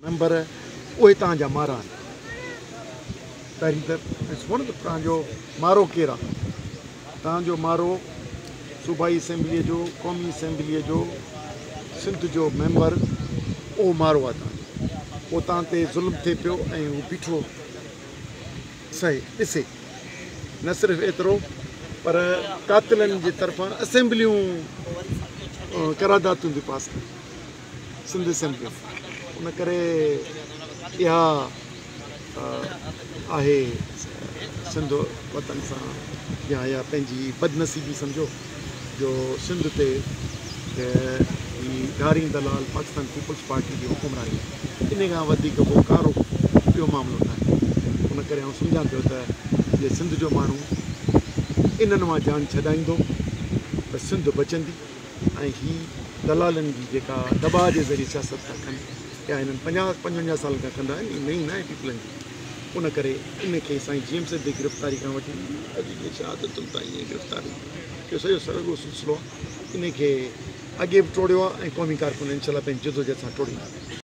Member उहे तव्हांजा मारा आहिनि। पहिरीं त ॾिसो न त तव्हांजो मारो केरु आहे। तव्हांजो मारो सूबाई असेंबलीअ जो, क़ौमी असेंबलीअ जो, सिंध जो मेंबर, उहो मारो आहे तव्हांजो। उहो तव्हां ते ज़ुल्म थिए पियो ऐं उहो बीठो सहे ॾिसे। न सिर्फ़ु एतिरो पर कातिलनि जे तरफ़ां असेंबलियूं क़रारदातूं थी पास कनि सिंध असेंबलियूं। उन करे इहा आहे सिंध वतन सां या पंहिंजी बदनसीबी सम्झो जो सिंध ते ही धारी दलाल पाकिस्तान पीपल्स पार्टी जी हुकुमरानी इन खां वधीक को कारो ॿियो मामिलो न आहे। उन करे आउं सम्झां पियो त जे सिंध जो माण्हू इन्हनि मां जान छॾाईंदो त सिंध बचंदी ऐं ही दलालनि जी जेका दॿाअ जे ज़रिए सियासत था कनि या हिननि 50-55 साल खां कंदा आहिनि नई न आहे पीपलनि जी। उन करे इनखे साईं जेम्स जी गिरफ़्तारी खां वठी अॼु जे शहादतुनि ताईं गिरफ़्तारी जो सॼो सिलसिलो आहे। इनखे अॻे बि टोड़ियो आहे ऐं क़ौमी कारकुन इनशाला पंहिंजी जदोजहद सां टोड़ींदा।